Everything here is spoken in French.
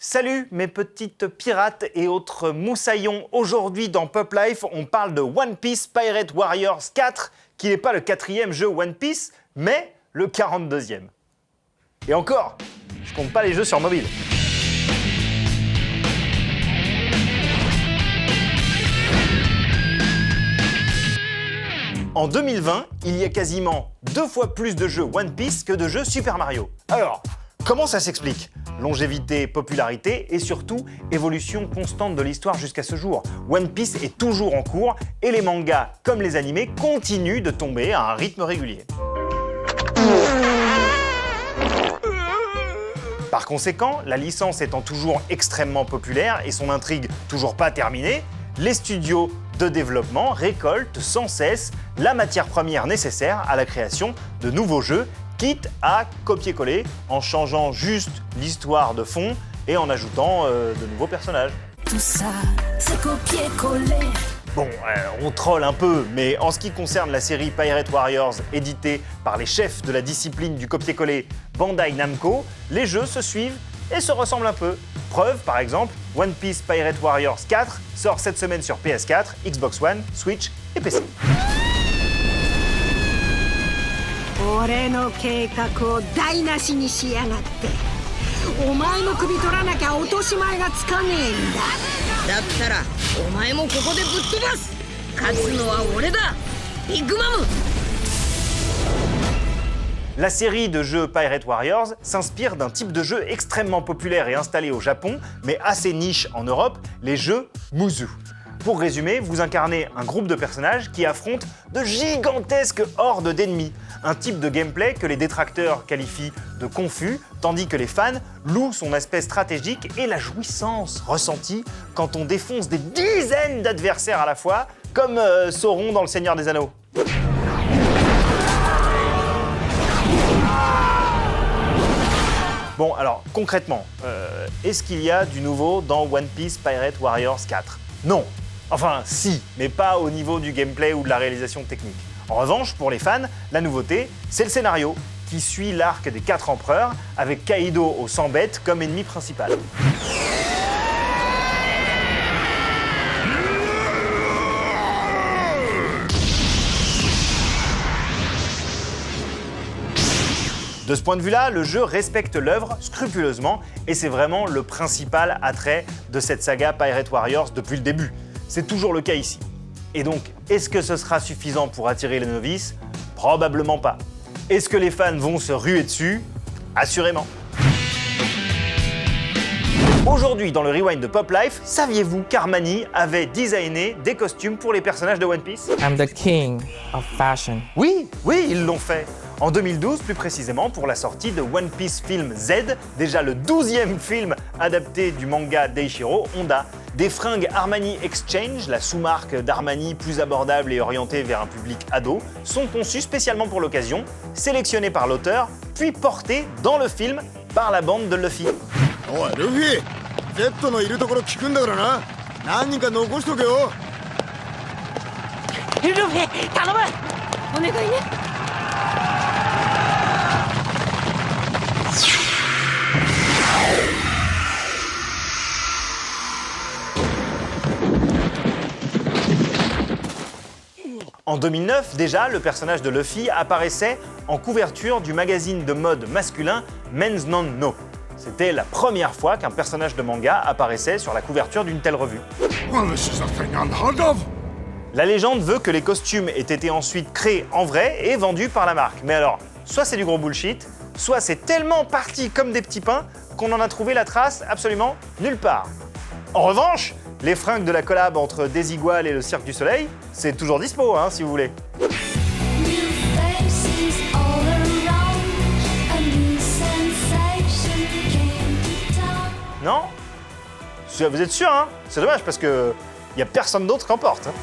Salut mes petites pirates et autres moussaillons. Aujourd'hui dans Pop Life, on parle de One Piece Pirate Warriors 4, qui n'est pas le 4e jeu One Piece, mais le 42e. Et encore, je compte pas les jeux sur mobile. En 2020, il y a quasiment 2 fois plus de jeux One Piece que de jeux Super Mario. Alors, comment ça s'explique? Longévité, popularité et surtout évolution constante de l'histoire jusqu'à ce jour. One Piece est toujours en cours et les mangas, comme les animés, continuent de tomber à un rythme régulier. Par conséquent, la licence étant toujours extrêmement populaire et son intrigue toujours pas terminée, les studios de développement récoltent sans cesse la matière première nécessaire à la création de nouveaux jeux, quitte à copier-coller en changeant juste l'histoire de fond et en ajoutant de nouveaux personnages. Tout ça, c'est copier-coller. Bon, on troll un peu, mais en ce qui concerne la série Pirate Warriors, éditée par les chefs de la discipline du copier-coller Bandai Namco, les jeux se suivent et se ressemblent un peu. Preuve, par exemple, One Piece Pirate Warriors 4 sort cette semaine sur PS4, Xbox One, Switch et PC. 俺の計画を台無しにしやがってお前の首取らなきゃ落とし前がつかねえんだだったらお前もここでぶっ飛ばす勝つのは俺だビッグマム La série de jeux Pirate Warriors s'inspire d'un type de jeu extrêmement populaire et installé au Japon, mais assez niche en Europe, les jeux Musou. Pour résumer, vous incarnez un groupe de personnages qui affrontent de gigantesques hordes d'ennemis. Un type de gameplay que les détracteurs qualifient de confus, tandis que les fans louent son aspect stratégique et la jouissance ressentie quand on défonce des dizaines d'adversaires à la fois, comme Sauron dans Le Seigneur des Anneaux. Bon, alors concrètement, est-ce qu'il y a du nouveau dans One Piece Pirate Warriors 4? Non. Enfin, si, mais pas au niveau du gameplay ou de la réalisation technique. En revanche, pour les fans, la nouveauté, c'est le scénario, qui suit l'arc des 4 empereurs, avec Kaido au 100 bêtes comme ennemi principal. De ce point de vue-là, le jeu respecte l'œuvre scrupuleusement et c'est vraiment le principal attrait de cette saga Pirate Warriors depuis le début. C'est toujours le cas ici. Et donc, est-ce que ce sera suffisant pour attirer les novices? Probablement pas. Est-ce que les fans vont se ruer dessus? Assurément. Aujourd'hui, dans le Rewind de Pop Life, saviez-vous qu'Armani avait designé des costumes pour les personnages de One Piece? I'm the king of fashion. Oui, ils l'ont fait. En 2012, plus précisément, pour la sortie de One Piece Film Z, déjà le 12e film adapté du manga d'Eiichiro Honda. Des fringues Armani Exchange, la sous-marque d'Armani plus abordable et orientée vers un public ado, sont conçues spécialement pour l'occasion, sélectionnées par l'auteur, puis portées dans le film par la bande de Luffy. Oh, Luffy! Z のいるところ聞くんだからな。何人か残しとけよ。ルフィ頼むお願いね En 2009, déjà, le personnage de Luffy apparaissait en couverture du magazine de mode masculin Men's Non-No. C'était la première fois qu'un personnage de manga apparaissait sur la couverture d'une telle revue. La légende veut que les costumes aient été ensuite créés en vrai et vendus par la marque. Mais alors, soit c'est du gros bullshit, soit c'est tellement parti comme des petits pains qu'on en a trouvé la trace absolument nulle part. En revanche, les fringues de la collab entre Desigual et le Cirque du Soleil, c'est toujours dispo, hein, si vous voulez. Non? Vous êtes sûr, hein? C'est dommage parce que y a personne d'autre qu'en porte. Hein.